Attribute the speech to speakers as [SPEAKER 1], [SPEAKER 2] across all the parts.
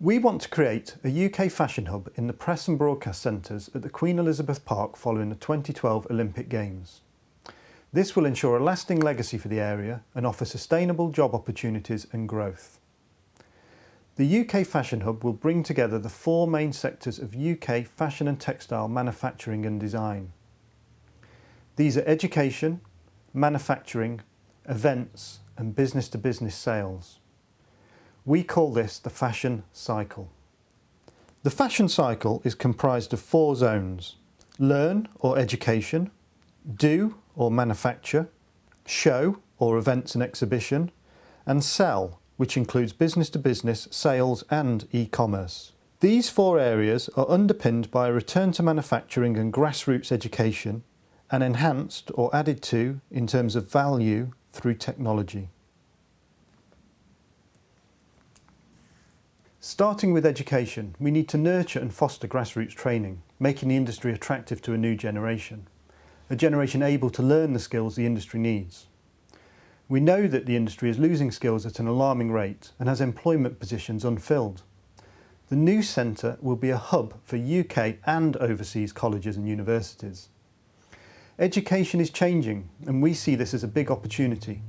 [SPEAKER 1] We want to create a UK fashion hub in the press and broadcast centres at the Queen Elizabeth Park following the 2012 Olympic Games. This will ensure a lasting legacy for the area and offer sustainable job opportunities and growth. The UK Fashion Hub will bring together the four main sectors of UK fashion and textile manufacturing and design. These are education, manufacturing, events and business-to-business sales. We call this the fashion cycle. The fashion cycle is comprised of four zones: learn or education, do or manufacture, show or events and exhibition, and sell, which includes business-to-business, sales and e-commerce. These four areas are underpinned by a return to manufacturing and grassroots education, and enhanced or added to in terms of value through technology. Starting with education, we need to nurture and foster grassroots training, making the industry attractive to a new generation, a generation able to learn the skills the industry needs. We know that the industry is losing skills at an alarming rate and has employment positions unfilled. The new centre will be a hub for UK and overseas colleges and universities. Education is changing and we see this as a big opportunity.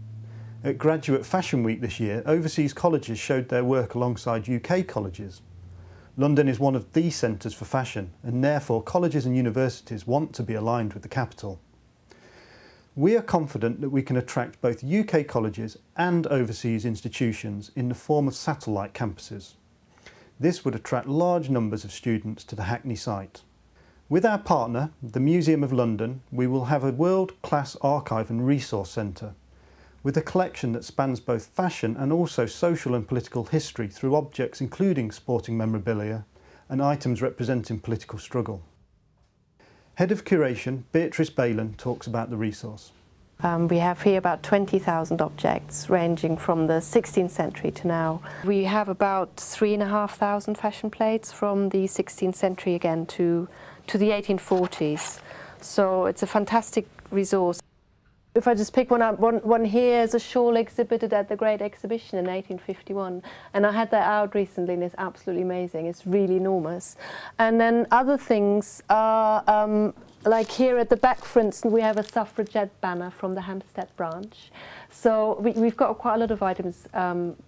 [SPEAKER 1] At Graduate Fashion Week this year, overseas colleges showed their work alongside UK colleges. London is one of the centres for fashion and therefore colleges and universities want to be aligned with the capital. We are confident that we can attract both UK colleges and overseas institutions in the form of satellite campuses. This would attract large numbers of students to the Hackney site. With our partner, the Museum of London, we will have a world-class archive and resource centre, with a collection that spans both fashion and also social and political history through objects including sporting memorabilia and items representing political struggle. Head of Curation, Beatrice Baylan, talks about the resource.
[SPEAKER 2] We have here about 20,000 objects ranging from the 16th century to now. We have about 3,500 fashion plates from the 16th century again to the 1840s. So it's a fantastic resource. If I just pick one here is a shawl exhibited at the Great Exhibition in 1851, and I had that out recently and it's absolutely amazing. It's really enormous. And then other things are like here at the back, for instance, we have a suffragette banner from the Hampstead branch. So we've got quite a lot of items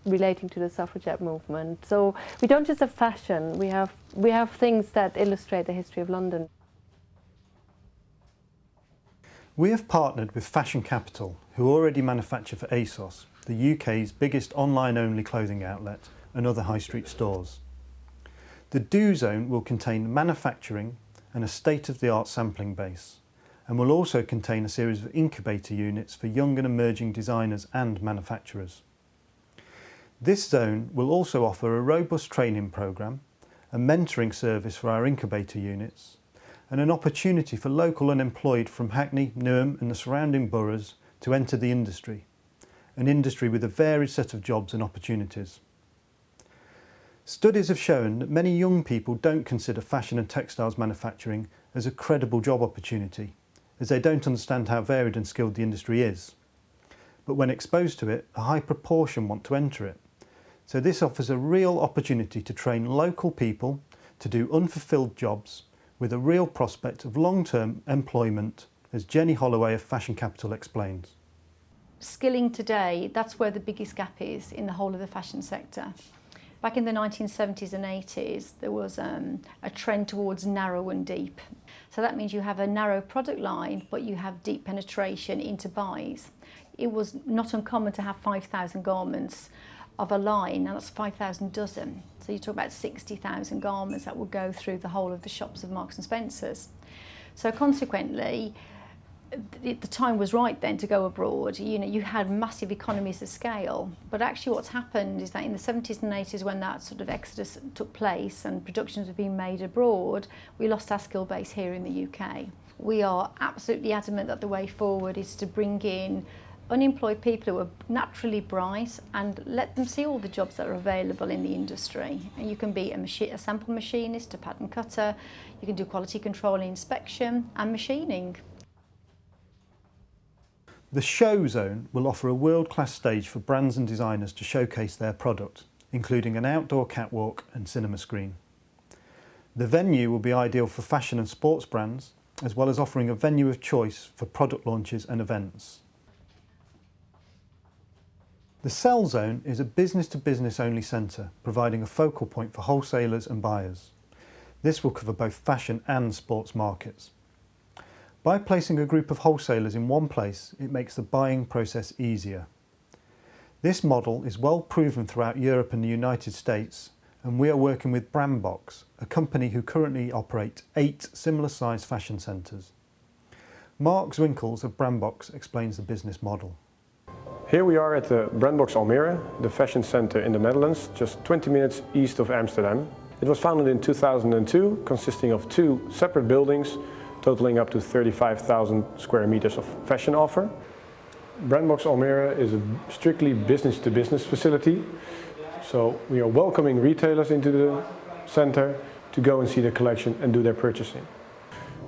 [SPEAKER 2] relating to the suffragette movement. So we don't just have fashion, we have things that illustrate the history of London.
[SPEAKER 1] We have partnered with Fashion Capital, who already manufacture for ASOS, the UK's biggest online-only clothing outlet, and other high street stores. The Do Zone will contain manufacturing and a state-of-the-art sampling base, and will also contain a series of incubator units for young and emerging designers and manufacturers. This zone will also offer a robust training programme, a mentoring service for our incubator units, and an opportunity for local unemployed from Hackney, Newham and the surrounding boroughs to enter the industry, an industry with a varied set of jobs and opportunities. Studies have shown that many young people don't consider fashion and textiles manufacturing as a credible job opportunity, as they don't understand how varied and skilled the industry is. But when exposed to it, a high proportion want to enter it. So this offers a real opportunity to train local people to do unfulfilled jobs with a real prospect of long-term employment, as Jenny Holloway of Fashion Capital explains.
[SPEAKER 3] Skilling today, that's where the biggest gap is in the whole of the fashion sector. Back in the 1970s and 80s, there was a trend towards narrow and deep. So that means you have a narrow product line, but you have deep penetration into buys. It was not uncommon to have 5,000 garments of a line, and that's 5,000 dozen. So you talk about 60,000 garments that will go through the whole of the shops of Marks and Spencer's. So consequently, the time was right then to go abroad. You know, you had massive economies of scale, but actually what's happened is that in the 70s and 80s, when that sort of exodus took place and productions were being made abroad, we lost our skill base here in the UK. We are absolutely adamant that the way forward is to bring in unemployed people who are naturally bright and let them see all the jobs that are available in the industry. And you can be a sample machinist, a pattern cutter, you can do quality control and inspection and machining.
[SPEAKER 1] The Show Zone will offer a world-class stage for brands and designers to showcase their product, including an outdoor catwalk and cinema screen. The venue will be ideal for fashion and sports brands, as well as offering a venue of choice for product launches and events. The Sell Zone is a business-to-business only centre, providing a focal point for wholesalers and buyers. This will cover both fashion and sports markets. By placing a group of wholesalers in one place, it makes the buying process easier. This model is well proven throughout Europe and the United States, and we are working with Brandbox, a company who currently operate 8 similar-sized fashion centres. Mark Zwinkels of Brandbox explains the business model.
[SPEAKER 4] Here we are at the Brandbox Almere, the fashion centre in the Netherlands, just 20 minutes east of Amsterdam. It was founded in 2002, consisting of 2 separate buildings, totaling up to 35,000 square meters of fashion offer. Brandbox Almere is a strictly business-to-business facility, so we are welcoming retailers into the centre to go and see the collection and do their purchasing.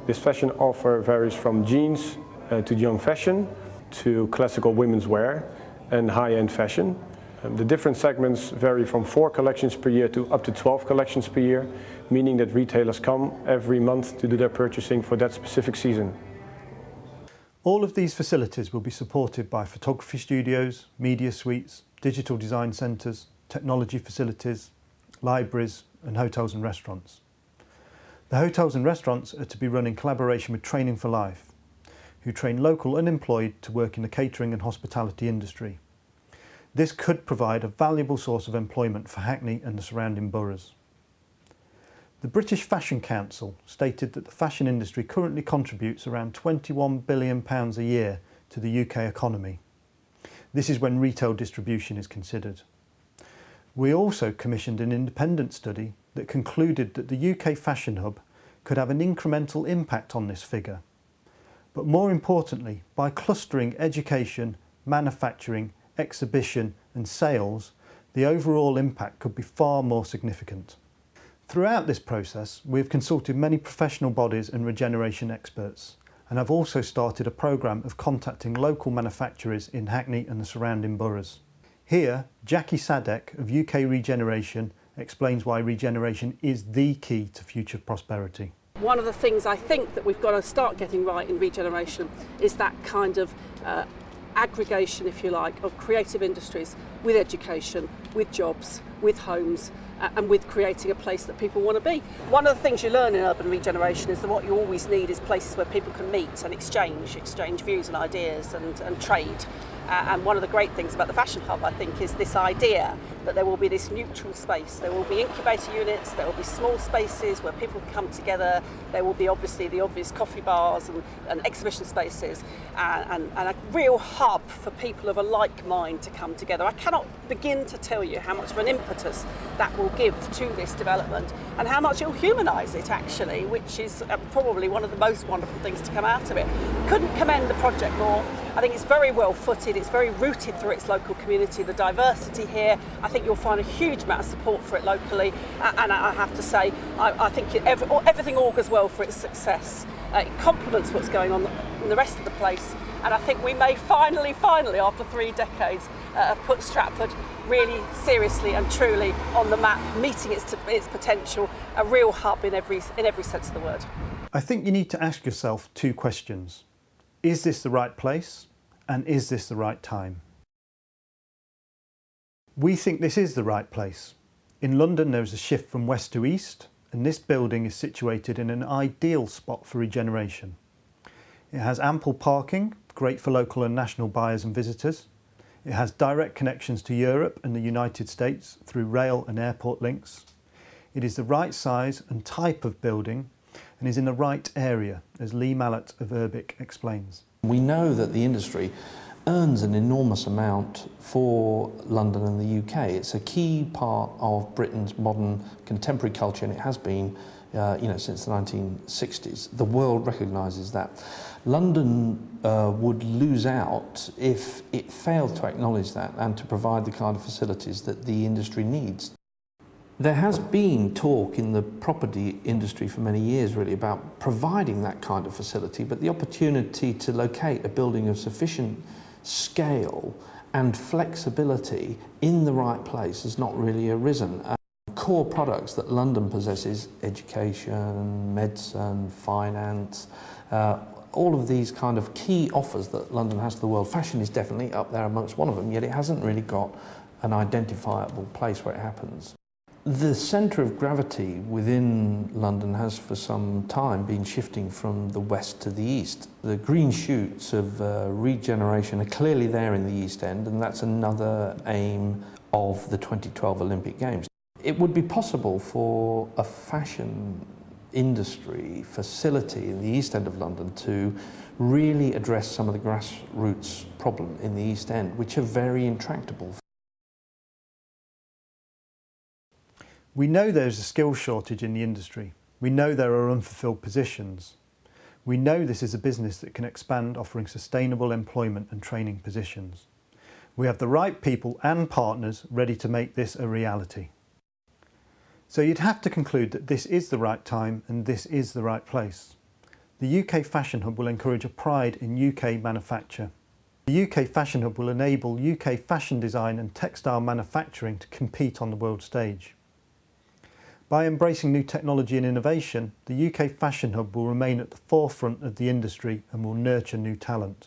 [SPEAKER 4] This fashion offer varies from jeans to young fashion, to classical women's wear and high-end fashion. The different segments vary from 4 collections per year to up to 12 collections per year, meaning that retailers come every month to do their purchasing for that specific season.
[SPEAKER 1] All of these facilities will be supported by photography studios, media suites, digital design centres, technology facilities, libraries and hotels and restaurants. The hotels and restaurants are to be run in collaboration with Training for Life, who train local unemployed to work in the catering and hospitality industry. This could provide a valuable source of employment for Hackney and the surrounding boroughs. The British Fashion Council stated that the fashion industry currently contributes around £21 billion a year to the UK economy. This is when retail distribution is considered. We also commissioned an independent study that concluded that the UK Fashion Hub could have an incremental impact on this figure. But more importantly, by clustering education, manufacturing, exhibition and sales, the overall impact could be far more significant. Throughout this process, we have consulted many professional bodies and regeneration experts, and have also started a programme of contacting local manufacturers in Hackney and the surrounding boroughs. Here, Jackie Sadek of UK Regeneration explains why regeneration is the key to future prosperity.
[SPEAKER 5] One of the things I think that we've got to start getting right in regeneration is that kind of aggregation, if you like, of creative industries with education, with jobs, with homes, and with creating a place that people want to be. One of the things you learn in urban regeneration is that what you always need is places where people can meet and exchange views and ideas and trade. And one of the great things about the Fashion Hub, I think, is this idea that there will be this neutral space. There will be incubator units, there will be small spaces where people can come together, there will be obviously the obvious coffee bars and exhibition spaces, and a real hub for people of a like mind to come together. I cannot begin to tell you how much of an impetus that will give to this development and how much it will humanise it, actually, which is probably one of the most wonderful things to come out of it. Couldn't commend the project more. I think it's very well footed, it's very rooted through its local community, the diversity here. I think you'll find a huge amount of support for it locally, and I have to say, I think everything augurs well for its success. It complements what's going on in the rest of the place, and I think we may finally, after 3 decades, have put Stratford really seriously and truly on the map, meeting its potential, a real hub in every sense of the word.
[SPEAKER 1] I think you need to ask yourself 2 questions. Is this the right place? And is this the right time? We think this is the right place. In London there is a shift from west to east, and this building is situated in an ideal spot for regeneration. It has ample parking, great for local and national buyers and visitors. It has direct connections to Europe and the United States through rail and airport links. It is the right size and type of building and is in the right area, as Lee Mallett of Urbic explains.
[SPEAKER 6] We know that the industry earns an enormous amount for London and the UK. It's a key part of Britain's modern contemporary culture, and it has been since the 1960s. The world recognises that. London would lose out if it failed to acknowledge that and to provide the kind of facilities that the industry needs. There has been talk in the property industry for many years really about providing that kind of facility, but the opportunity to locate a building of sufficient scale and flexibility in the right place has not really arisen. Core products that London possesses, education, medicine, finance, all of these kind of key offers that London has to the world. Fashion is definitely up there amongst one of them, yet it hasn't really got an identifiable place where it happens. The centre of gravity within London has for some time been shifting from the west to the east. The green shoots of regeneration are clearly there in the East End, and that's another aim of the 2012 Olympic Games. It would be possible for a fashion industry facility in the East End of London to really address some of the grassroots problem in the East End, which are very intractable.
[SPEAKER 1] We know there's a skills shortage in the industry. We know there are unfulfilled positions. We know this is a business that can expand, offering sustainable employment and training positions. We have the right people and partners ready to make this a reality. So you'd have to conclude that this is the right time and this is the right place. The UK Fashion Hub will encourage a pride in UK manufacture. The UK Fashion Hub will enable UK fashion design and textile manufacturing to compete on the world stage. By embracing new technology and innovation, the UK Fashion Hub will remain at the forefront of the industry and will nurture new talent.